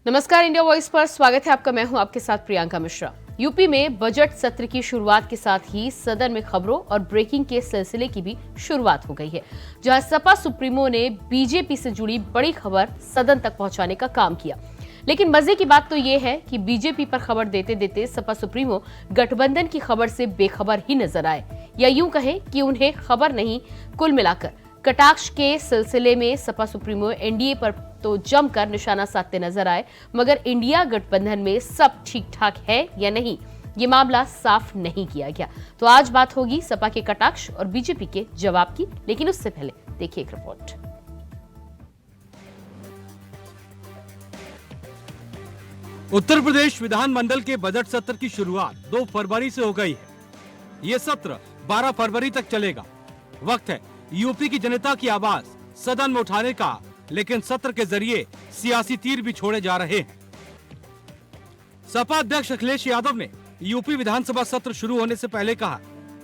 नमस्कार, India voice पर स्वागत है आपका। मैं हूं आपके साथ प्रियंका मिश्रा। यूपी में बजट सत्र की शुरुआत के साथ ही सदन में खबरों और ब्रेकिंग के सिलसिले की भी शुरुआत हो गई है, जहां सपा सुप्रीमो ने बीजेपी से जुड़ी बड़ी खबर सदन तक पहुंचाने का काम किया। लेकिन मजे की बात तो ये है कि बीजेपी पर खबर देते देते सपा सुप्रीमो गठबंधन की खबर से बेखबर ही नजर आए, या यूं कहें कि उन्हें खबर नहीं। कुल मिलाकर कटाक्ष के सिलसिले में सपा सुप्रीमो एनडीए पर तो जमकर निशाना साधते नजर आए, मगर इंडिया गठबंधन में सब ठीक ठाक है या नहीं, ये मामला साफ नहीं किया गया। तो आज बात होगी सपा के कटाक्ष और बीजेपी के जवाब की, लेकिन उससे पहले देखिए एक रिपोर्ट। उत्तर प्रदेश विधानमंडल के बजट सत्र की शुरुआत 2 फरवरी से हो गई है। ये सत्र 12 फरवरी तक चलेगा। वक्त है यूपी की जनता की आवाज सदन में उठाने का, लेकिन सत्र के जरिए सियासी तीर भी छोड़े जा रहे हैं। सपा अध्यक्ष अखिलेश यादव ने यूपी विधानसभा सत्र शुरू होने से पहले कहा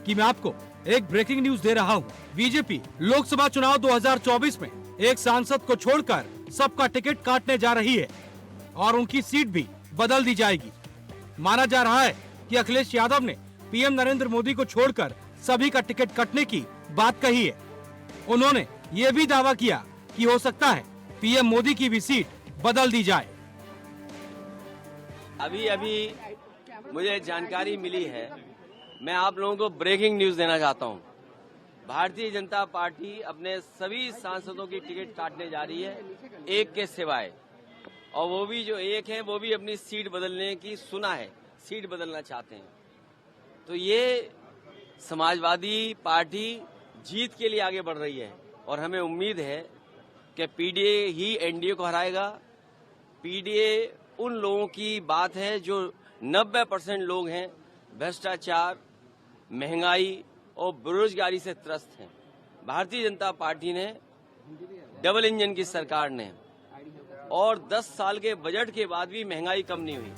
कि मैं आपको एक ब्रेकिंग न्यूज दे रहा हूं। बीजेपी लोकसभा चुनाव 2024 में एक सांसद को छोड़कर सबका टिकट काटने जा रही है और उनकी सीट भी बदल दी जाएगी। माना जा रहा है कि अखिलेश यादव ने पीएम नरेंद्र मोदी को छोड़कर सभी का टिकट कटने की बात कही है। उन्होंने ये भी दावा किया कि हो सकता है पीएम मोदी की भी सीट बदल दी जाए। अभी मुझे जानकारी मिली है, मैं आप लोगों को ब्रेकिंग न्यूज देना चाहता हूं। भारतीय जनता पार्टी अपने सभी सांसदों की टिकट काटने जा रही है, एक के सिवाय, और वो भी जो एक है वो भी अपनी सीट बदलने की सुना है, सीट बदलना चाहते हैं। तो ये समाजवादी पार्टी जीत के लिए आगे बढ़ रही है और हमें उम्मीद है कि पीडीए ही एनडीए को हराएगा। पीडीए उन लोगों की बात है जो 90% लोग हैं भ्रष्टाचार, महंगाई और बेरोजगारी से त्रस्त हैं। भारतीय जनता पार्टी ने डबल इंजन की सरकार ने, और 10 साल के बजट के बाद भी महंगाई कम नहीं हुई।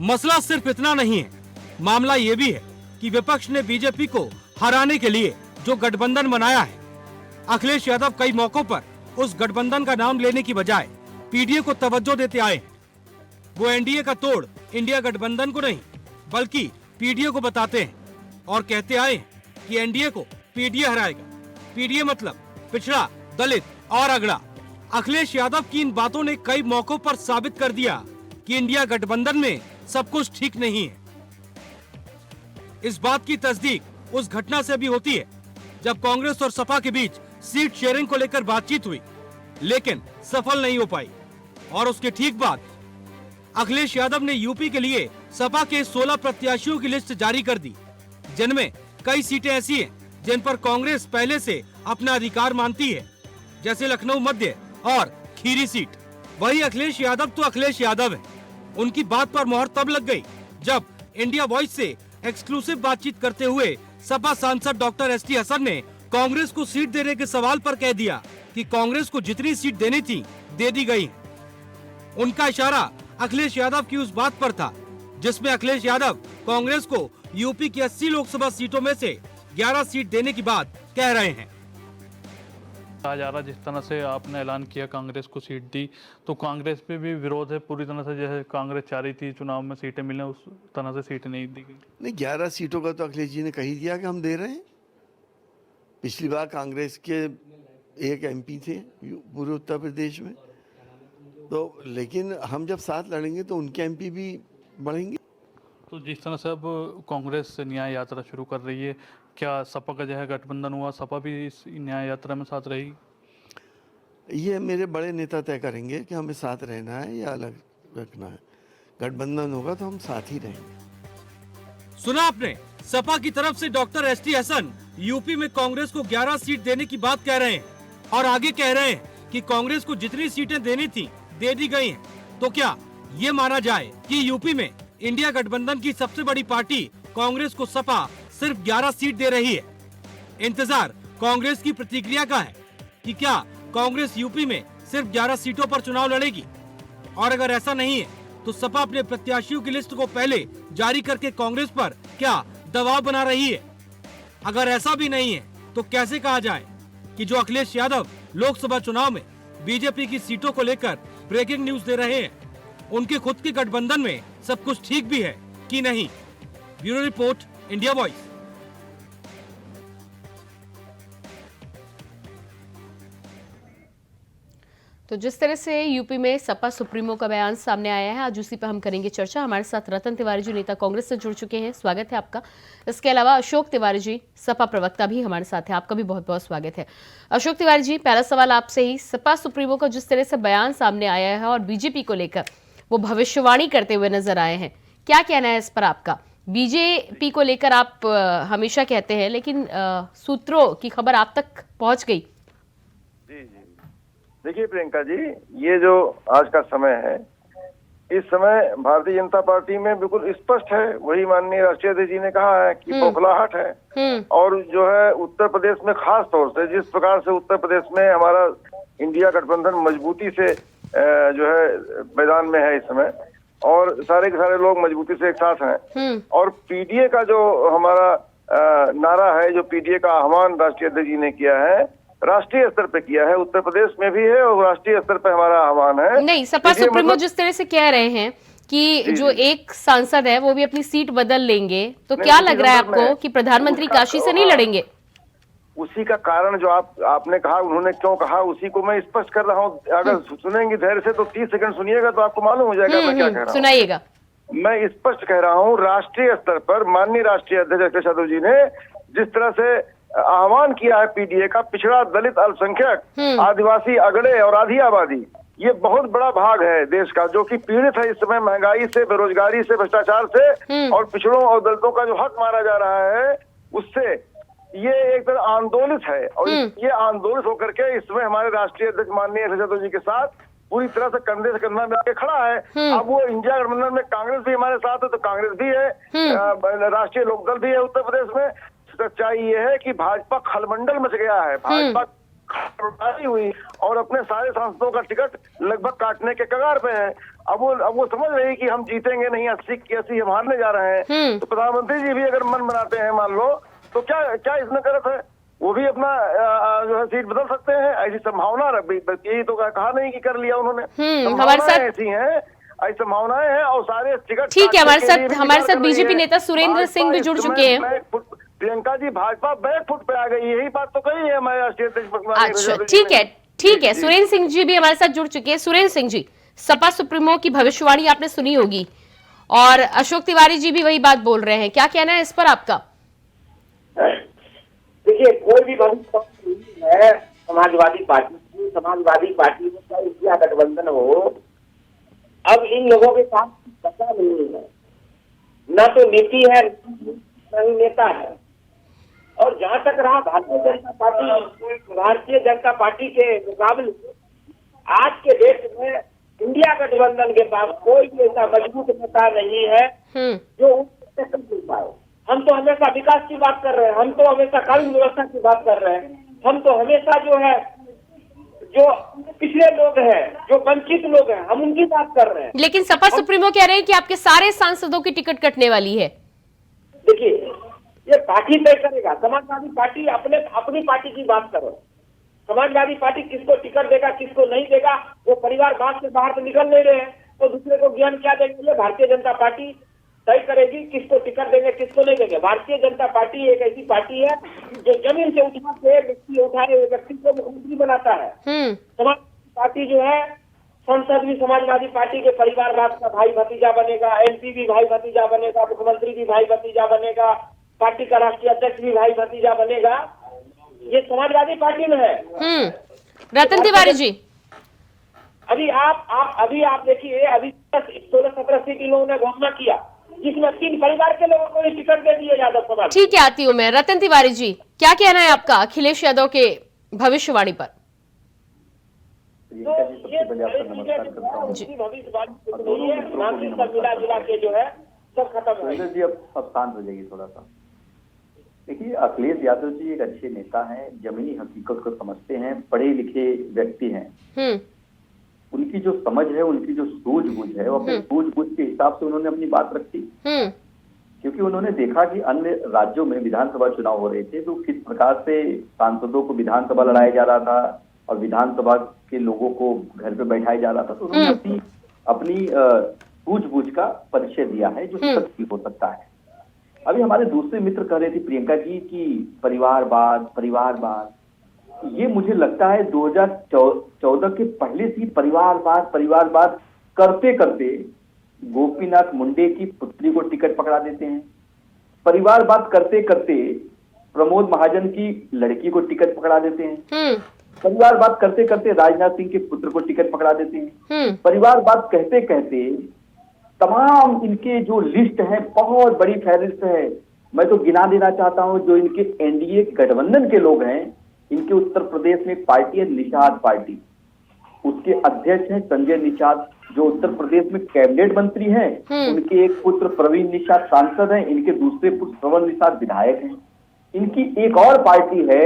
मसला सिर्फ इतना नहीं है, मामला ये भी है कि विपक्ष ने बीजेपी को हराने के लिए जो गठबंधन बनाया है, अखिलेश यादव कई मौकों पर उस गठबंधन का नाम लेने की बजाय पीडीए को तवज्जो देते आए हैं। वो एनडीए का तोड़ इंडिया गठबंधन को नहीं बल्कि पीडीए को बताते हैं और कहते आए हैं कि एनडीए को पीडीए हराएगा। पीडीए मतलब पिछड़ा, दलित और अगड़ा। अखिलेश यादव की इन बातों ने कई मौकों पर साबित कर दिया कि इंडिया गठबंधन में सब कुछ ठीक नहीं है। इस बात की तस्दीक उस घटना से भी होती है जब कांग्रेस और सपा के बीच सीट शेयरिंग को लेकर बातचीत हुई, लेकिन सफल नहीं हो पाई। और उसके ठीक बाद अखिलेश यादव ने यूपी के लिए सपा के 16 प्रत्याशियों की लिस्ट जारी कर दी, जिनमें कई सीटें ऐसी हैं जिन पर कांग्रेस पहले से अपना अधिकार मानती है, जैसे लखनऊ मध्य और खीरी सीट। वही अखिलेश यादव तो अखिलेश यादव है। उनकी बात पर मोहर तब लग गई जब इंडिया वॉइस से एक्सक्लूसिव बातचीत करते हुए सपा सांसद डॉक्टर एसटी हसन ने कांग्रेस को सीट देने के सवाल पर कह दिया कि कांग्रेस को जितनी सीट देनी थी दे दी गई। उनका इशारा अखिलेश यादव की उस बात पर था जिसमें अखिलेश यादव कांग्रेस को यूपी की 80 लोकसभा सीटों में से 11 सीट देने की बात कह रहे हैं। कहा जा रहा जिस तरह से आपने ऐलान किया कांग्रेस को सीट दी, तो कांग्रेस पे भी विरोध है पूरी तरह से। जैसे कांग्रेस चाह रही थी चुनाव में सीटें मिलने, उस तरह से सीटें नहीं दी गई। नहीं, 11 सीटों का तो अखिलेश जी ने कही दिया कि हम दे रहे हैं। पिछली बार कांग्रेस के एक एमपी थे पूरे उत्तर प्रदेश में, तो लेकिन हम जब साथ लड़ेंगे तो उनके एमपी भी बढ़ेंगे। तो जिस तरह से अब कांग्रेस न्याय यात्रा शुरू कर रही है, क्या सपा का जो है गठबंधन हुआ, सपा भी इस न्याय यात्रा में साथ रहेगी? ये मेरे बड़े नेता तय करेंगे कि हमें साथ रहना है या अलग रखना है। गठबंधन होगा तो हम साथ ही रहेंगे। सुना आपने, सपा की तरफ से डॉक्टर एसटी हसन यूपी में कांग्रेस को 11 सीट देने की बात कह रहे हैं और आगे कह रहे हैं कि कांग्रेस को जितनी सीटें देनी थी दे दी गई हैं। तो क्या ये माना जाए कि यूपी में इंडिया गठबंधन की सबसे बड़ी पार्टी कांग्रेस को सपा सिर्फ 11 सीट दे रही है? इंतजार कांग्रेस की प्रतिक्रिया का है कि क्या कांग्रेस यूपी में सिर्फ 11 सीटों पर चुनाव लड़ेगी, और अगर ऐसा नहीं है तो सपा अपने प्रत्याशियों की लिस्ट को पहले जारी करके कांग्रेस पर क्या दबाव बना रही है? अगर ऐसा भी नहीं है तो कैसे कहा जाए कि जो अखिलेश यादव लोकसभा चुनाव में बीजेपी की सीटों को लेकर ब्रेकिंग न्यूज दे रहे हैं। उनके खुद के गठबंधन में सब कुछ ठीक भी है कि नहीं? Bureau report, India voice. तो जिस तरह से यूपी में सपा सुप्रीमो का बयान सामने आया है, आज उसी पर हम करेंगे चर्चा। हमारे साथ रतन तिवारी जी, नेता कांग्रेस से जुड़ चुके हैं, स्वागत है आपका। इसके अलावा अशोक तिवारी जी, सपा प्रवक्ता, भी हमारे साथ हैं, आपका भी बहुत बहुत स्वागत है। अशोक तिवारी जी, पहला सवाल आपसे ही, सपा सुप्रीमो का जिस तरह से बयान सामने आया है और बीजेपी को लेकर वो भविष्यवाणी करते हुए नजर आए हैं, क्या कहना है इस पर आपका? बीजेपी को लेकर आप हमेशा कहते हैं, लेकिन सूत्रों की खबर आप तक पहुंच गई। जी जी, देखिए प्रियंका जी, ये जो आज का समय है, इस समय भारतीय जनता पार्टी में बिल्कुल स्पष्ट है, वही माननीय राष्ट्रीय अध्यक्ष जी ने कहा है कि बौखलाहट है। और जो है उत्तर प्रदेश में खास तौर से जिस प्रकार से उत्तर प्रदेश में हमारा इंडिया गठबंधन मजबूती से जो है मैदान में है इस समय, और सारे के सारे लोग मजबूती से एक साथ हैं। और पीडीए का जो हमारा नारा है, जो पीडीए का आह्वान राष्ट्रीय अध्यक्ष जी ने किया है, राष्ट्रीय स्तर पे किया है, उत्तर प्रदेश में भी है और राष्ट्रीय स्तर पे हमारा आह्वान है। नहीं, सपा सुप्रीमो जिस तरह से कह रहे हैं कि जो एक सांसद है वो भी अपनी सीट बदल लेंगे, तो क्या लग रहा है आपको कि प्रधानमंत्री काशी से नहीं लड़ेंगे? उसी का कारण जो आपने कहा, उन्होंने क्यों कहा, उसी को मैं स्पष्ट कर रहा हूँ। अगर सुनेंगे धैर्य से तो 30 सेकंड सुनिएगा तो आपको मालूम हो जाएगा मैं क्या कह रहा हूँ। सुनाइएगा। मैं स्पष्ट कह रहा हूँ, राष्ट्रीय स्तर पर माननीय राष्ट्रीय अध्यक्ष अखिलेश यादव जी ने जिस तरह से आह्वान किया है पीडीए का, पिछड़ा, दलित, अल्पसंख्यक, आदिवासी, अगड़े और आधी आबादी, ये बहुत बड़ा भाग है देश का जो कि पीड़ित है इस समय महंगाई से, बेरोजगारी से, भ्रष्टाचार से, और पिछड़ों और दलितों का जो हक मारा जा रहा है उससे ये एक तरह आंदोलित है। और ये आंदोलित होकर के इसमें हमारे राष्ट्रीय अध्यक्ष माननीय अखिलेश यादव जी के साथ पूरी तरह से कंधे से कंधा मिला के खड़ा है। अब वो इंडिया गठबंधन में कांग्रेस भी हमारे साथ है, तो कांग्रेस भी है, राष्ट्रीय लोकदल भी है उत्तर प्रदेश में। सच्चाई ये है कि भाजपा खलबंडल मच गया है, भाजपा खलबंडाई हुई और अपने सारे सांसदों का टिकट लगभग काटने के कगार पे है। अब वो समझ रही कि हम जीतेंगे नहीं, 80 की 80 हम हारने जा रहे हैं। तो प्रधानमंत्री जी भी अगर मन बनाते हैं, मान लो, तो क्या इसमें गलत है? वो भी अपना जो है सीट बदल सकते हैं, ऐसी संभावना यही तो कहा नहीं कि कर लिया उन्होंने। हमारे साथ ऐसी हैं, ऐसी संभावनाएं हैं और सारे टिकट। ठीक है, हमारे साथ बीजेपी नेता सुरेंद्र सिंह भी जुड़ चुके हैं। प्रियंका जी, भाजपा बैकफुट पे आ गई, यही बात तो कही है हमारे राष्ट्रीय अध्यक्ष। अच्छा, ठीक है, सुरेंद्र सिंह जी भी हमारे साथ जुड़ चुके हैं। सुरेंद्र सिंह जी, सपा सुप्रीमो की भविष्यवाणी आपने सुनी होगी और अशोक तिवारी जी भी वही बात बोल रहे हैं, क्या कहना है इस पर आपका? देखिए, कोई भी भविष्यवाणी नहीं है समाजवादी पार्टी में चाहे इंडिया गठबंधन हो, अब इन लोगों के साथ पता नहीं है, न तो नीति है न ही नेता है। और जहां तक रहा भारतीय जनता पार्टी के मुकाबले आज के देश में इंडिया गठबंधन के पास कोई भी ऐसा मजबूत नेता नहीं है जो कर पाए। हम तो हमेशा विकास की बात कर रहे हैं, हम तो हमेशा कानून व्यवस्था की बात कर रहे हैं, हम तो हमेशा जो है जो पिछले लोग हैं, जो वंचित लोग हैं, हम उनकी बात कर रहे हैं। लेकिन सपा सुप्रीमो कह रहे हैं कि आपके सारे सांसदों की टिकट कटने वाली है। देखिए, ये पार्टी तय करेगा। समाजवादी पार्टी अपनी पार्टी की बात करो, समाजवादी पार्टी किसको टिकट देगा किसको नहीं देगा, वो परिवारवाद से बाहर तो निकल नहीं रहे हैं, तो दूसरे को ज्ञान क्या देंगे? भारतीय जनता पार्टी तय करेगी किसको टिकट देंगे किसको नहीं देंगे। भारतीय जनता पार्टी एक ऐसी पार्टी है जो जमीन से उठाए व्यक्ति को मुख्यमंत्री बनाता है। समाजवादी पार्टी जो है, संसद भी समाजवादी पार्टी के परिवारवाद का भाई भतीजा बनेगा, एमपी भी भाई भतीजा बनेगा, मुख्यमंत्री भी भाई भतीजा बनेगा, पार्टी का राष्ट्रीय अध्यक्ष भी भाई भतीजा बनेगा। ये समाजवादी पार्टी में है। रतन तिवारी जी, अभी आप देखिए, अभी 16-17 सीट इन लोगों ने घोषणा किया, जिसमें 3 परिवार के लोगों को टिकट दे दिए यादव समाज। ठीक है, आती हूँ मैं। रतन तिवारी जी, क्या कहना है आपका अखिलेश यादव के भविष्यवाणी पर? तो ये मिला जुला के जो है सब खत्म है। जी, अब शांत हो जाइए थोड़ा सा। देखिए, अखिलेश यादव जी एक अच्छे नेता हैं, जमीनी हकीकत को समझते हैं, पढ़े लिखे व्यक्ति हैं। उनकी जो समझ है, उनकी जो सूझबूझ है, वो अपने सूझबूझ के हिसाब से उन्होंने अपनी बात रखी। क्योंकि उन्होंने देखा कि अन्य राज्यों में विधानसभा चुनाव हो रहे थे, तो किस प्रकार से सांसदों को विधानसभा लड़ाया जा रहा था और विधानसभा के लोगों को घर पे बैठाया जा रहा था, तो उन्होंने अपनी सूझबूझ का परिचय दिया है, जो सच भी हो सकता है। अभी हमारे दूसरे मित्र कह रहे थे प्रियंका जी की परिवारवाद, ये मुझे लगता है 2014 के पहले से परिवारवाद करते करते गोपीनाथ मुंडे की पुत्री को टिकट पकड़ा देते हैं, परिवारवाद करते करते प्रमोद महाजन की लड़की को टिकट पकड़ा देते हैं, परिवारवाद करते करते राजनाथ सिंह के पुत्र को टिकट पकड़ा देते हैं, परिवारवाद कहते कहते तमाम इनके जो लिस्ट है, बहुत बड़ी फहरिस्त है। मैं तो गिना देना चाहता हूं, जो इनके एनडीए गठबंधन के लोग हैं, इनके उत्तर प्रदेश में पार्टी है निषाद पार्टी, उसके अध्यक्ष हैं संजय निषाद, जो उत्तर प्रदेश में कैबिनेट मंत्री हैं। उनके एक पुत्र प्रवीण निषाद सांसद हैं, इनके दूसरे पुत्र श्रवण निषाद विधायक हैं। इनकी एक और पार्टी है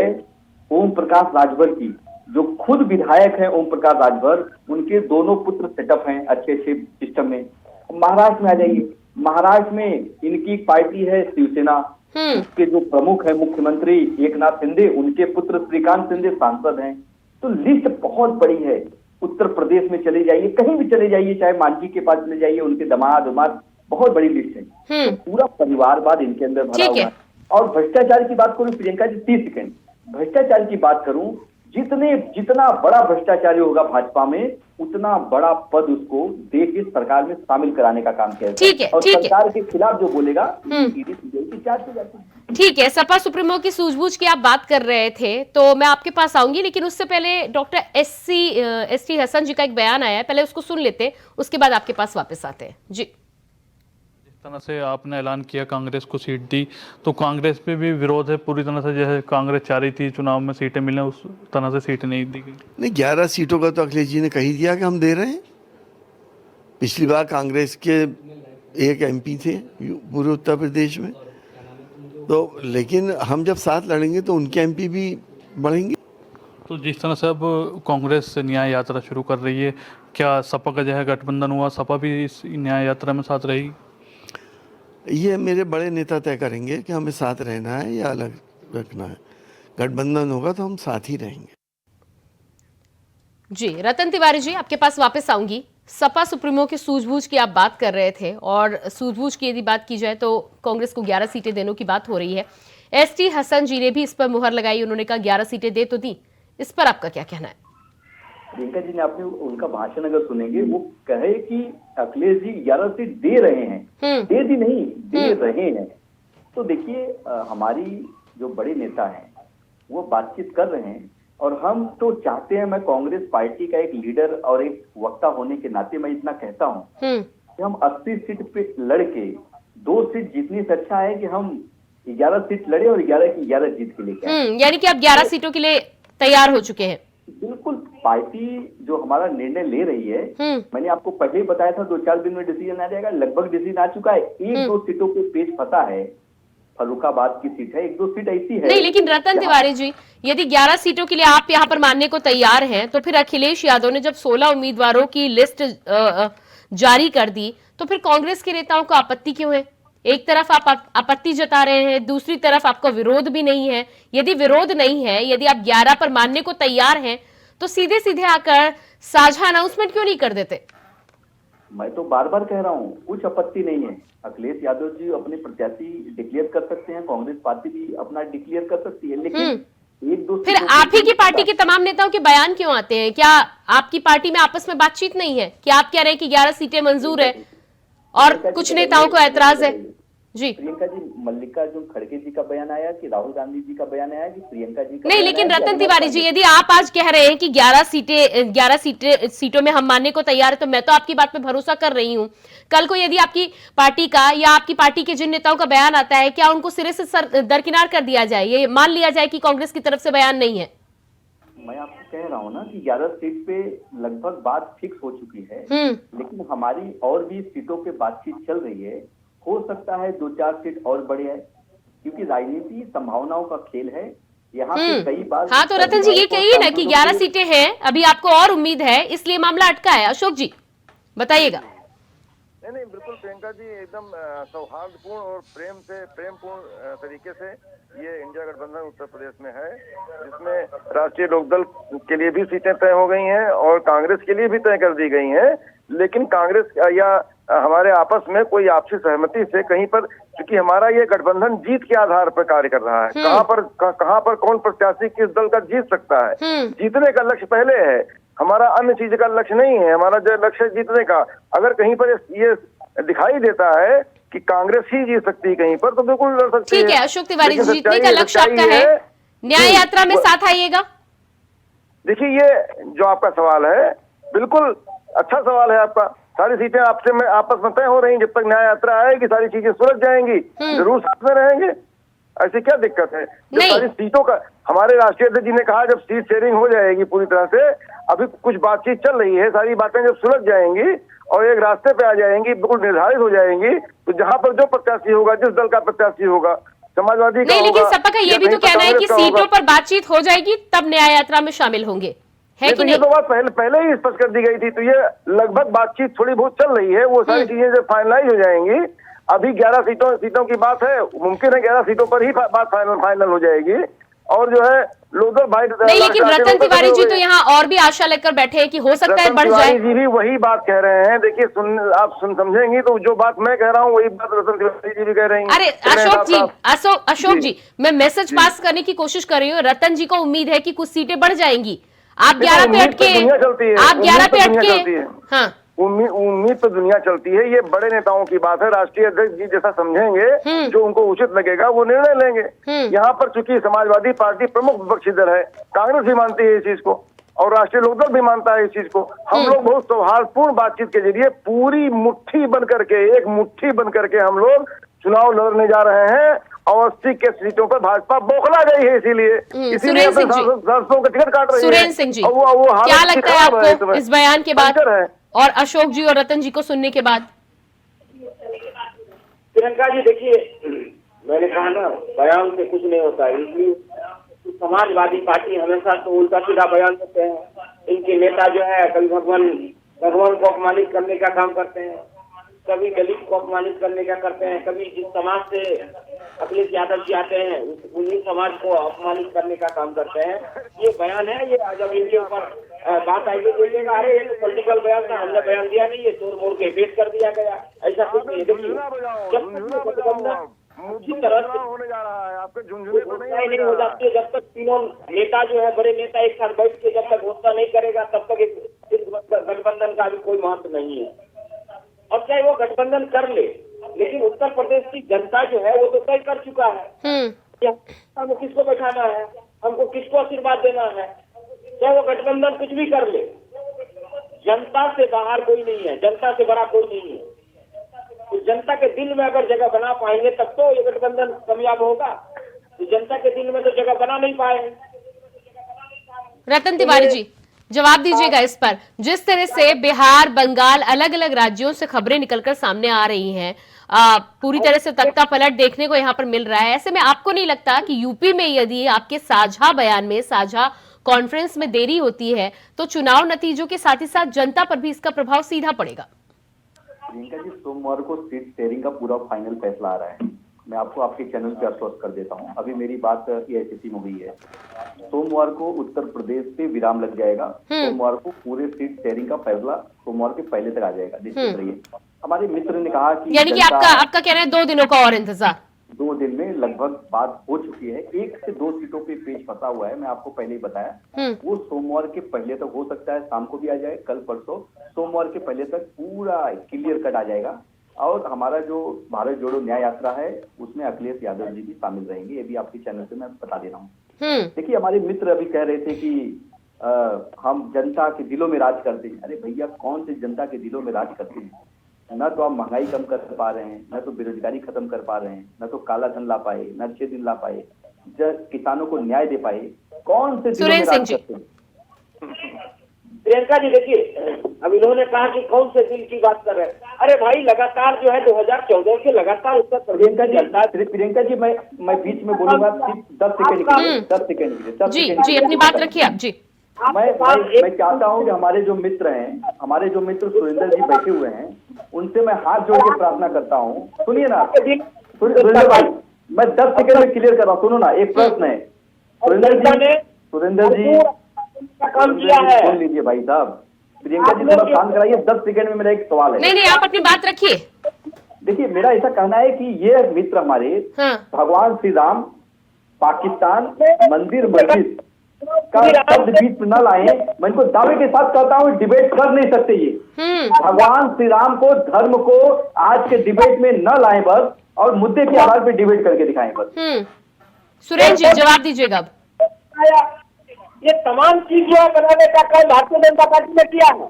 ओम प्रकाश राजभर की, जो खुद विधायक हैं ओम प्रकाश राजभर, उनके दोनों पुत्र सेटअप हैं अच्छे सिस्टम में। महाराष्ट्र में आ जाइए, महाराष्ट्र में इनकी पार्टी है शिवसेना, उसके जो प्रमुख है मुख्यमंत्री एकनाथ शिंदे, उनके पुत्र श्रीकांत शिंदे सांसद हैं। तो लिस्ट बहुत बड़ी है। उत्तर प्रदेश में चले जाइए, कहीं भी चले जाइए, चाहे मांझी के पास चले जाइए, उनके दामाद बहुत बड़ी लिस्ट है। तो पूरा परिवारवाद इनके अंदर भरा हुआ है। और भ्रष्टाचार की बात करूं प्रियंका जी, 30 सेकंड भ्रष्टाचार की बात करूं, जितना बड़ा भ्रष्टाचारी होगा भाजपा में, उतना बड़ा पद उसको देश की सरकार में शामिल कराने का काम किया जाए। और सरकार के खिलाफ जो बोलेगा ईडी सीबीआई की जांच हो जाती है। ठीक है, सपा सुप्रीमो की सूझबूझ की आप बात कर रहे थे, तो मैं आपके पास आऊंगी, लेकिन उससे पहले डॉक्टर एस टी हसन जी का एक बयान आया है, पहले उसको सुन लेते, उसके बाद आपके पास वापस आते हैं। जी, तरह से आपने ऐलान किया कांग्रेस को सीट दी, तो कांग्रेस पे भी विरोध है पूरी तरह से, जैसे कांग्रेस चाह रही थी चुनाव में सीटें मिलने, उस तरह से सीट नहीं दी गई। नहीं, 11 सीटों का तो अखिलेश जी ने कही दिया कि हम दे रहे हैं। पिछली बार कांग्रेस के एक एमपी थे पूरे उत्तर प्रदेश में, तो लेकिन हम जब साथ लड़ेंगे तो उनके एमपी भी बढ़ेंगे। तो जिस तरह से अब कांग्रेस न्याय यात्रा शुरू कर रही है, क्या सपा का जो है गठबंधन हुआ, सपा भी इस न्याय यात्रा में साथ रहेगी? ये मेरे बड़े नेता तय करेंगे कि हमें साथ रहना है या अलग रखना है। गठबंधन होगा तो हम साथ ही रहेंगे। जी, रतन तिवारी जी, आपके पास वापस आऊंगी। सपा सुप्रीमो की सूझबूझ की आप बात कर रहे थे, और सूझबूझ की यदि बात की जाए तो कांग्रेस को 11 सीटें देने की बात हो रही है। एसटी हसन जी ने भी इस पर मुहर लगाई, उन्होंने कहा 11 सीटें दे तो दी। इस पर आपका क्या कहना है? प्रियंका जी ने आपने उनका भाषण अगर सुनेंगे, वो कहे कि अखिलेश जी 11 सीट दे रहे हैं, दे दी नहीं, दे रहे हैं। तो देखिए, हमारी जो बड़े नेता हैं वो बातचीत कर रहे हैं, और हम तो चाहते हैं, मैं कांग्रेस पार्टी का एक लीडर और एक वक्ता होने के नाते मैं इतना कहता हूँ कि हम 80 सीट पे लड़के 2 सीट जीतने से अच्छा है कि हम 11 सीट लड़े और 11 की 11 जीत के लेके आए। यानी कि आप 11 सीटों के लिए तैयार हो चुके हैं? बिल्कुल, पार्टी जो हमारा निर्णय ले रही है, मैंने आपको पहले ही बताया था 2-4 दिन में डिसीजन आ जाएगा, लगभग डिसीजन आ चुका है। 1-2 सीटों पे पेच फंसा है, फर्रुखाबाद की सीट है, 1-2 सीट ऐसी है। नहीं, लेकिन रतन तिवारी जी, यदि 11 सीटों के लिए आप यहाँ पर मानने को तैयार हैं, तो फिर अखिलेश यादव ने जब 16 उम्मीदवारों की लिस्ट जारी कर दी, तो फिर कांग्रेस के नेताओं को आपत्ति क्यों है? एक तरफ आप आपत्ति जता रहे हैं, दूसरी तरफ आपका विरोध भी नहीं है। यदि विरोध नहीं है, यदि आप 11 पर मानने को तैयार हैं, तो सीधे सीधे आकर साझा अनाउंसमेंट क्यों नहीं कर देते? मैं तो बार बार कह रहा हूँ, कुछ आपत्ति नहीं है। अखिलेश यादव जी अपने प्रत्याशी डिक्लेयर कर सकते हैं, कांग्रेस पार्टी भी अपना डिक्लेयर कर सकती है, लेकिन 1-2 फिर आप ही की पार्टी के तमाम नेताओं के बयान क्यों आते हैं? क्या आपकी पार्टी में आपस में बातचीत नहीं है? क्या आप कह रहे हैं कि 11 सीटें मंजूर है और कुछ नेताओं को ऐतराज है? जी, प्रियंका जी, मल्लिकार्जुन खड़गे जी का बयान आया कि राहुल गांधी जी का बयान आया कि प्रियंका जी का? नहीं, लेकिन रतन तिवारी जी, यदि आप आज कह रहे हैं कि 11 सीटों में हम मानने को तैयार है, तो मैं तो आपकी बात पे भरोसा कर रही हूँ। कल को यदि आपकी पार्टी का या आपकी पार्टी के जिन नेताओं का बयान आता है, क्या उनको सिरे से दरकिनार कर दिया जाए? ये मान लिया जाए कि कांग्रेस की तरफ से बयान नहीं है? मैं आपको कह रहा हूँ ना कि 11 सीट पे लगभग बात फिक्स हो चुकी है, लेकिन हमारी और भी सीटों पे बातचीत चल रही है। हो सकता है 2-4 सीट और बढ़े है, क्योंकि राजनीति संभावनाओं का खेल है। यहाँ पे कई बार हाँ, तो रतन जी ये कहिए ना कि 11 सीटें हैं, अभी आपको और उम्मीद है, इसलिए मामला अटका है। अशोक जी बताइएगा। नहीं, बिल्कुल प्रियंका जी, एकदम सौहार्दपूर्ण और प्रेमपूर्ण तरीके से ये इंडिया गठबंधन उत्तर प्रदेश में है, जिसमें राष्ट्रीय लोकदल के लिए भी सीटें तय हो गई हैं और कांग्रेस के लिए भी तय कर दी गई हैं। लेकिन कांग्रेस या हमारे आपस में कोई आपसी सहमति से कहीं पर, क्योंकि हमारा ये गठबंधन जीत के आधार पर कार्य कर रहा है, कहाँ पर कौन प्रत्याशी किस दल का जीत सकता है, जीतने का लक्ष्य पहले है। हमारा अन्य चीज का लक्ष्य नहीं है, हमारा जो लक्ष्य है जीतने का। अगर कहीं पर ये दिखाई देता है कि कांग्रेस ही जीत सकती है कहीं पर, तो बिल्कुल लड़ सकती है। ठीक है अशोक तिवारी, जीतने का लक्ष्य आपका है, न्याय यात्रा में साथ आइएगा। देखिए, ये जो आपका सवाल है बिल्कुल अच्छा सवाल है आपका। सारी सीटें आपसे में आपस में तय हो रही, जब तक न्याय यात्रा आएगी सारी चीजें सुलझ जाएंगी, जरूर साथ में रहेंगे। ऐसी क्या दिक्कत है? जब सारी सीटों का, हमारे राष्ट्रीय अध्यक्ष जी ने कहा जब सीट शेयरिंग हो जाएगी पूरी तरह से, अभी कुछ बातचीत चल रही है, सारी बातें जब सुलझ जाएंगी और एक रास्ते पे आ जाएंगी, बिल्कुल निर्धारित हो जाएंगी, तो जहां पर जो प्रत्याशी होगा, जिस दल का प्रत्याशी होगा, समाजवादी का नहीं, लेकिन सपा का ये भी तो कहना है कि कांग्रेस का सीटों पर बातचीत हो जाएगी तब न्याय यात्रा में शामिल होंगे, है कि नहीं? ये तो बात पहले ही स्पष्ट कर दी गई थी, तो ये लगभग बातचीत थोड़ी बहुत चल रही है, वो सारी चीजें जब फाइनलाइज हो जाएंगी, अभी 11 सीटों की बात है, मुमकिन है 11 सीटों पर ही बात फाइनल हो जाएगी। और जो है लोकदल भाई, नहीं, लेकिन रतन तिवारी जी तो यहाँ और भी आशा लेकर बैठे हैं कि हो सकता है बढ़ जाए। जी भी वही बात कह रहे हैं। देखिए, आप समझेंगी तो जो बात मैं कह रहा हूँ वही बात रतन तिवारी जी भी कह रही हैं। अरे अशोक जी, मैं मैसेज पास करने की कोशिश कर रही हूँ। रतन जी को उम्मीद है कि कुछ सीटें बढ़ जाएंगी। आप 11 पे अटके, हाँ, उम्मीद तो दुनिया चलती है। ये बड़े नेताओं की बात है, राष्ट्रीय अध्यक्ष जी जैसा समझेंगे, जो उनको उचित लगेगा वो निर्णय लेंगे। यहाँ पर चूंकि समाजवादी पार्टी प्रमुख विपक्षी दल है, कांग्रेस भी मानती है इस चीज को और राष्ट्रीय लोकदल भी मानता है इस चीज को। हम लोग बहुत सौहार्दपूर्ण बातचीत के जरिए पूरी मुट्ठी बन करके, एक मुट्ठी बन करके हम लोग चुनाव लड़ने जा रहे हैं और 80 के सीटों पर भाजपा बौखला गई है, इसीलिए सांसदों का टिकट काट रही है। सुरेंद्र सिंह जी, क्या लगता है आपको इस बयान के बाद और अशोक जी और रतन जी को सुनने के बाद? प्रियंका जी, देखिए, मैंने कहा ना, बयान से कुछ नहीं होता है। इसलिए समाजवादी पार्टी हमेशा तो उल्टा सीधा बयान देते हैं। इनके नेता जो है कभी भगवान को अपमानित करने का काम करते हैं, कभी दलित को अपमानित करने का करते हैं, कभी जिस समाज से अखिलेश यादव जी आते हैं उन्हीं समाज को अपमानित करने का काम करते हैं। ये बयान है, ये जब इनके ऊपर बात आएगी तो बोलिएगा अरे ये तो पॉलिटिकल बयान था, हमने बयान दिया नहीं, ये तोड़ मोड़ के पेश कर दिया गया, ऐसा कुछ नहीं। देखिए, जब तक उसी तरह से होने जा रहा है, आपके झुंझुने तो नहीं हो जाती है, जब तक तीनों नेता जो है, बड़े नेता एक साथ बैठ के जब तक घोषणा नहीं करेगा तब तक इस गठबंधन का भी कोई महत्व नहीं है। और चाहे वो गठबंधन कर ले, लेकिन उत्तर प्रदेश की जनता जो है वो तो तय कर चुका है हमको किसको बैठाना है, हमको किसको आशीर्वाद देना है। चाहे वो गठबंधन कुछ भी कर ले, जनता से बाहर कोई नहीं है, जनता से बड़ा कोई नहीं है। तो जनता के दिल में अगर जगह बना पाएंगे तब तो ये गठबंधन कामयाब होगा। तो जनता के दिल में तो जगह बना नहीं पाए। रतन तिवारी जी, जवाब दीजिएगा इस पर। जिस तरह से बिहार, बंगाल, अलग अलग राज्यों से खबरें निकलकर सामने आ रही हैं, पूरी तरह से तख्ता पलट देखने को यहाँ पर मिल रहा है। ऐसे में आपको नहीं लगता कि यूपी में यदि आपके साझा बयान में, साझा कॉन्फ्रेंस में देरी होती है तो चुनाव नतीजों के साथ ही साथ जनता पर भी इसका प्रभाव सीधा पड़ेगा? प्रियंका जी, सोमवार को सीट शेयरिंग का पूरा फाइनल फैसला आ रहा है। मैं आपको आपके चैनल पे आश्वस्त कर देता हूँ, अभी मेरी बात एआईसीसी में हुई है। सोमवार को उत्तर प्रदेश पे विराम लग जाएगा। सोमवार को पूरे सीट शेयरिंग का फैसला सोमवार के पहले तक आ जाएगा। निश्चित रहिए। हमारे मित्र ने कहा कि यानी कि आपका कहना है 2 दिनों का और इंतजार। 2 दिन में लगभग बात हो चुकी है। 1 से 2 सीटों पे पेज फंसा हुआ है, मैं आपको पहले ही बताया। वो सोमवार के पहले तक हो सकता है, शाम को भी आ जाए, कल परसों। सोमवार के पहले तक पूरा क्लियर कट आ जाएगा। और हमारा जो भारत जोड़ो न्याय यात्रा है उसमें अखिलेश यादव जी भी शामिल रहेंगे, ये भी आपके चैनल से मैं बता दे रहा हूँ। देखिए, हमारे मित्र अभी कह रहे थे कि हम जनता के दिलों में राज करते हैं। अरे भैया, कौन से जनता के दिलों में राज करते हैं? न तो आप महंगाई कम कर पा रहे हैं, न तो बेरोजगारी खत्म कर पा रहे हैं, न तो काला धन ला पाए, न 6 दिन ला पाए, किसानों को न्याय दे पाए। कौन से दिलों में राज करते हैं? प्रियंका जी, देखिए, अब इन्होंने कहा कि कौन से दिल की बात कर रहे हैं। अरे भाई, लगातार जो है 2014 से लगातार उत्तर प्रदेश का प्रियंका जी, मैं बीच में बोलूंगा, 10 सेकंड के लिए। जी, अपनी बात रखिए आप जी। मैं चाहता हूं कि हमारे जो मित्र सुरेंद्र जी बैठे हुए हैं, उनसे मैं हाथ जोड़ के प्रार्थना करता हूँ। सुनिए ना सुरेंद्र भाई, मैं 10 सेकंड में क्लियर कर रहा हूँ। सुनो ना, एक प्रश्न है सुरेंद्र जी काम किया है। सुन लीजिए भाई साहब, प्रियंका जी थोड़ा शांत कराइए। 10 सेकंड में मेरा एक सवाल है। नहीं, आप अपनी बात रखिए। देखिए, मेरा ऐसा कहना है कि ये मित्र हमारे भगवान श्री राम, पाकिस्तान, मंदिर मस्जिद का शब्द बीच में न लाए। मैं इनको दावे के साथ कहता हूँ, डिबेट कर नहीं सकते ये। भगवान श्री राम को, धर्म को आज के डिबेट में न लाए बस, और मुद्दे के आधार पर डिबेट करके दिखाएं बस। सुरेश जी जवाब दीजिएगा अब। ये तमाम चीज जो है बनाने का काम भारतीय जनता पार्टी ने किया है,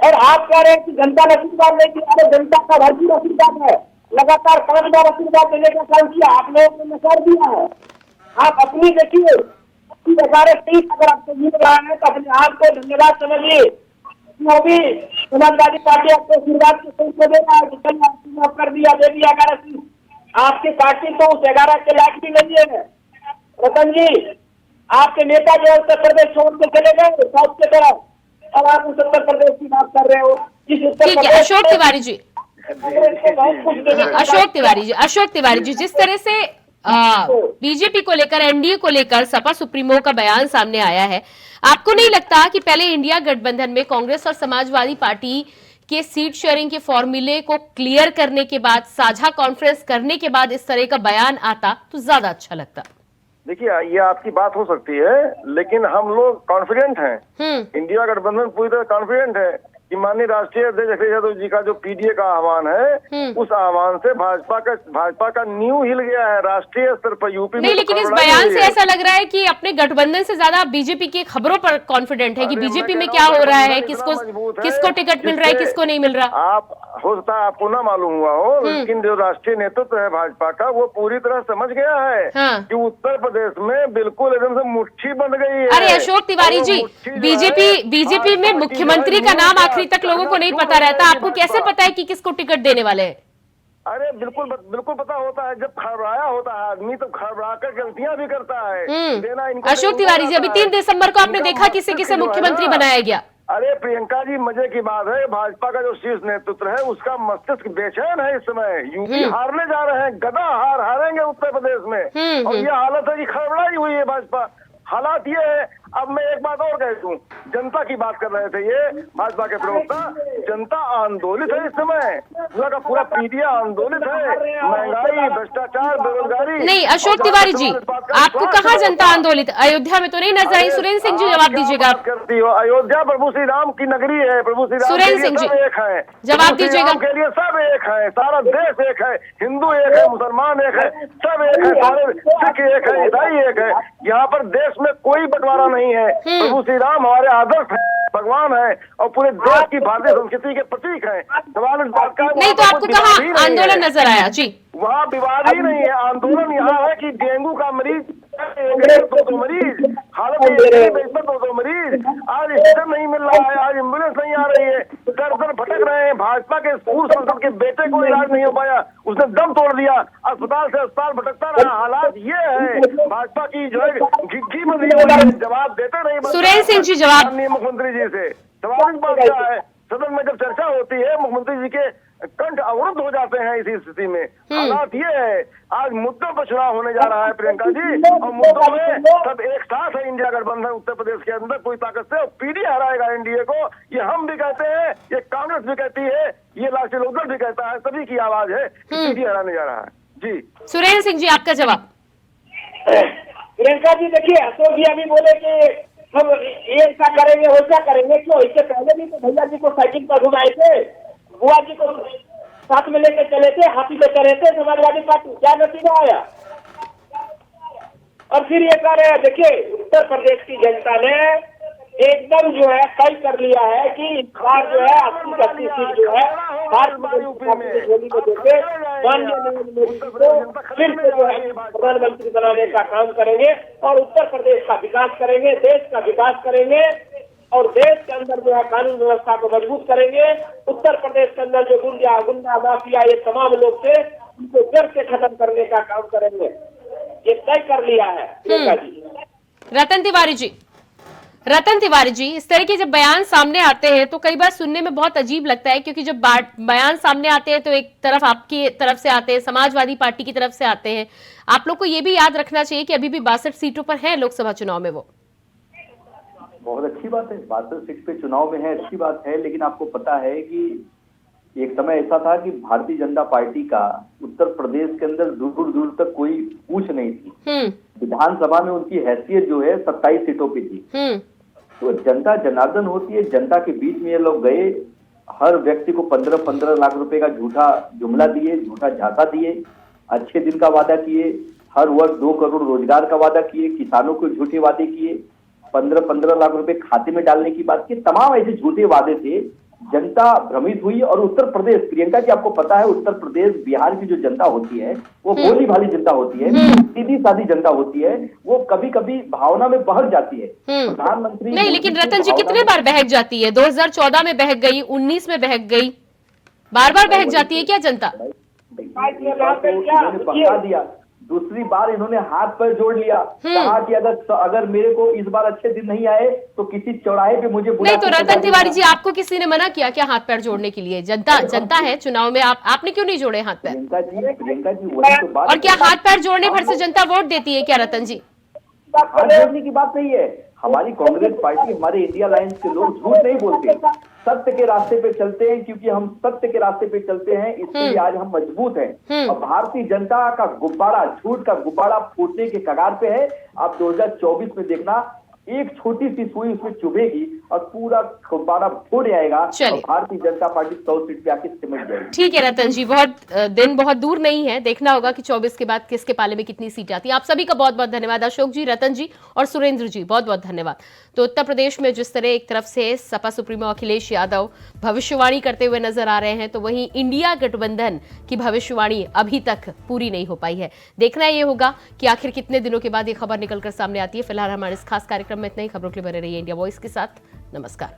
और आप कह रहे हैं कि जनता ने आशीर्वाद नहीं दिया। तो जनता का भरपूर आशीर्वाद है, लगातार 5 बार आशीर्वाद देने का काम किया आप लोगों ने, नकार दिया है। आप अपनी देखिए, 2023 अगर आपको मिल रहा है तो अपने आप को धन्यवाद समझिए। जो भी समाजवादी पार्टी आपको आशीर्वाद के तौर पर दे रहा है, जितना कर दिया, दे दिया 11 सीट, आपकी पार्टी तो उस 11 के लायक भी नहीं है। रतन जी, आपके नेता जो उत्तर प्रदेश छोड़ के चले गए साउथ की तरफ, और आप उस उत्तर प्रदेश की बात कर रहे हो। ठीक है अशोक तिवारी जी, अशोक तिवारी जी, जिस तरह से बीजेपी को लेकर, एनडीए को लेकर सपा सुप्रीमो का बयान सामने आया है, आपको नहीं लगता कि पहले इंडिया गठबंधन में कांग्रेस और समाजवादी पार्टी के सीट शेयरिंग के फॉर्मूले को क्लियर करने के बाद, साझा कॉन्फ्रेंस करने के बाद इस तरह का बयान आता तो ज्यादा अच्छा लगता? देखिए, ये आपकी बात हो सकती है, लेकिन हम लोग कॉन्फिडेंट हैं, इंडिया गठबंधन पूरी तरह कॉन्फिडेंट है कि माननीय राष्ट्रीय अध्यक्ष अखिलेश यादव जी का जो पीडीए का आह्वान है, उस आह्वान से भाजपा का नींव हिल गया है राष्ट्रीय स्तर पर, यूपी में। नहीं, लेकिन इस बयान से ऐसा लग रहा है कि अपने गठबंधन से ज्यादा बीजेपी की खबरों पर कॉन्फिडेंट है कि बीजेपी में क्या हो रहा है, किसको टिकट मिल रहा है, किसको नहीं मिल रहा। आप हो सकता है आपको ना मालूम हुआ हो, लेकिन जो राष्ट्रीय नेतृत्व है भाजपा का, वो पूरी तरह समझ गया है कि उत्तर प्रदेश में बिल्कुल एकदम से मुट्ठी बन गई है। अरे अशोक तिवारी जी, बीजेपी में मुख्यमंत्री का नाम आखिरी तक लोगों को नहीं पता रहता, आपको कैसे पता है कि किसको टिकट देने वाले हैं? अरे बिल्कुल पता होता है, जब खड़बड़ाया होता है आदमी तो खड़बड़ा कर गलतियां भी करता है। देना इनको अशोक तिवारी जी, अभी 3 दिसंबर को आपने देखा किसे किसे मुख्यमंत्री बनाया गया। अरे प्रियंका जी, मजे की बात है, भाजपा का जो शीर्ष नेतृत्व है उसका मस्तिष्क बेचैन है इस समय। यूपी हारने जा रहे हैं, गदा हारेंगे उत्तर प्रदेश में, और ये हालत है कि खड़बड़ाई हुई है भाजपा। हालात ये है, अब मैं एक बात और कह दूं, जनता की बात कर रहे थे ये भाजपा के प्रवक्ता, जनता आंदोलित है इस समय, पूरा का पूरा पीडीए आंदोलित है, महंगाई, भ्रष्टाचार, बेरोजगारी। नहीं अशोक तिवारी जी, आपको कहाँ जनता आंदोलित? अयोध्या में तो नहीं नजर आई। सुरेंद्र सिंह जी जवाब दीजिएगा। आप करती हो, अयोध्या प्रभु श्री राम की नगरी है, प्रभु श्री राम सुरेंद्र सिंह जी एक है, जवाब दीजिएगा। के लिए सब एक है, सारा देश एक है, हिंदू एक है, मुसलमान एक है, सब एक है, सारे सिख एक है, ईसाई एक है, यहाँ पर देश में कोई बंटवारा नहीं है। प्रभु श्री राम हमारे आदर्श है, भगवान है, और पूरे देश की भारतीय संस्कृति के प्रतीक है। सवाल इस बात का नहीं, तो आपको कहाँ आंदोलन नजर आया जी? वहाँ विवाद ही नहीं है, आंदोलन यहाँ है कि डेंगू का मरीज 2 मरीज, हालत में 2 मरीज, आज स्टेशन नहीं मिल रहा है, आज एम्बुलेंस नहीं आ रही है, दर भटक रहे हैं। भाजपा के पूर्व सांसद के बेटे को इलाज नहीं हो पाया, उसने दम तोड़ दिया, अस्पताल से अस्पताल भटकता रहा। हालात ये है, भाजपा की जो है घिघी बंदी हुई है, जवाब देते नहीं। सुरेंद्र सिंह जी जवाब। मुख्यमंत्री जी से सवाल इस बात का है, सदन में जब चर्चा होती है मुख्यमंत्री जी के कंठ अवरुद्ध हो जाते हैं इसी स्थिति में। हालात ये है, आज मुद्दों पर चुनाव होने जा रहा है प्रियंका जी, और मुद्दों में सब एक साथ है इंडिया गठबंधन उत्तर प्रदेश के अंदर पूरी ताकत से, और पीडीए हराएगा एनडीए को। ये हम भी कहते हैं, ये कांग्रेस भी कहती है, ये लालजी लोकदल भी कहता है, सभी की आवाज है कि पीडीए हराने जा रहा है। जी सुरेंद्र सिंह जी आपका जवाब। प्रियंका जी देखिए, अशोक जी अभी बोले कि हम ये ऐसा करेंगे वैसा करेंगे, क्यों? इससे पहले भी तो भैया जी को साइकिल पर घुमाए थे, बुआ जी को साथ में लेकर चले थे, हाथी पे चले थे समाजवादी पार्टी, क्या नतीजा आया? और फिर ये कह रहे हैं, देखिए उत्तर प्रदेश की जनता ने एकदम जो है तय कर लिया है कि इस बार जो है 80 सीट जो है भारतीय जनता पार्टी की झोली में देके माननीय नरेंद्र मोदी को फिर से जो है प्रधानमंत्री बनाने का काम करेंगे, और उत्तर प्रदेश का विकास करेंगे, देश का विकास करेंगे, और देश के अंदर जो है कानून व्यवस्था को मजबूत करेंगे। उत्तर प्रदेश के अंदर जो गुंडा माफिया ये तमाम लोग थे, उनको जड़ से खत्म करने का काम करेंगे, ये तय कर लिया है। रतन तिवारी जी, रतन तिवारी जी, इस तरह के जब बयान सामने आते हैं तो कई बार सुनने में बहुत अजीब लगता है, क्योंकि जब बयान सामने आते हैं तो एक तरफ आपकी तरफ से आते हैं, समाजवादी पार्टी की तरफ से आते हैं। आप लोग को ये भी याद रखना चाहिए कि अभी भी 62 सीटों पर है लोकसभा चुनाव में वो। बहुत अच्छी बात है, 62 सीट पे चुनाव में है, अच्छी बात है। लेकिन आपको पता है कि एक समय ऐसा था कि भारतीय जनता पार्टी का उत्तर प्रदेश के अंदर दूर दूर तक कोई पूछ नहीं थी। विधानसभा में उनकी हैसियत जो है 27 सीटों पे थी। तो जनता जनार्दन होती है, जनता के बीच में ये लोग गए, हर व्यक्ति को 15-15 लाख रुपए का झूठा जुमला दिए, झूठा झांसा दिए, अच्छे दिन का वादा किए, हर वर्ष 2 करोड़ रोजगार का वादा किए, किसानों को झूठे वादे किए, 15-15 लाख रुपए खाते में डालने की बात की, तमाम ऐसे झूठे वादे थे। जनता भ्रमित हुई। और उत्तर प्रदेश, प्रियंका जी आपको पता है, उत्तर प्रदेश बिहार की जो जनता होती है वो भोली भाली जनता होती है, सीधी सादी जनता होती है, वो कभी कभी भावना में बहक जाती है। प्रधानमंत्री नहीं, लेकिन रतन जी कितने बार बहक जाती है? 2014 में बहक गई, 19 में बहक गई, बार बार बहक जाती है क्या जनता? बता दिया, दूसरी बार इन्होंने हाथ पैर जोड़ लिया, कहा कि अगर मेरे को इस बार अच्छे दिन नहीं आए तो किसी चौराहे पे मुझे बुला। नहीं तो रतन तिवारी जी, आपको किसी ने मना किया क्या हाथ पैर जोड़ने के लिए? जनता है चुनाव में, आपने क्यों नहीं जोड़े हाथ पैर? प्रियंका जी वही तो बात। और क्या हाथ पैर जोड़ने भर से जनता वोट देती है क्या रतन जी? हाथ जोड़ने की बात नहीं है। हमारी कांग्रेस पार्टी, हमारे इंडिया अलायंस के लोग झूठ नहीं बोलते, सत्य के रास्ते पे चलते हैं, क्योंकि हम सत्य के रास्ते पे चलते हैं, इसलिए आज हम मजबूत हैं। और भारतीय जनता का गुब्बारा, झूठ का गुब्बारा फूटने के कगार पे है। आप 2024 में देखना, एक छोटी सी सुई उसमें चुभेगी और पूरा गुब्बारा फूट जाएगा और भारतीय जनता पार्टी 100 सीट पे आके सिमट जाएगी। ठीक है रतन जी, दिन बहुत दूर नहीं है, देखना होगा कि 24 के बाद किसके पाले में कितनी सीट आती है। आप सभी का बहुत बहुत धन्यवाद, अशोक जी, रतन जी और सुरेंद्र जी, बहुत बहुत धन्यवाद। तो उत्तर प्रदेश में जिस तरह एक तरफ से सपा सुप्रीमो अखिलेश यादव भविष्यवाणी करते हुए नजर आ रहे हैं, तो वहीं इंडिया गठबंधन की भविष्यवाणी अभी तक पूरी नहीं हो पाई है। देखना ये होगा कि आखिर कितने दिनों के बाद ये खबर निकलकर सामने आती है। फिलहाल हमारे इस खास कार्यक्रम में इतना ही। खबरों के लिए बने रहिए इंडिया वॉइस के साथ। नमस्कार।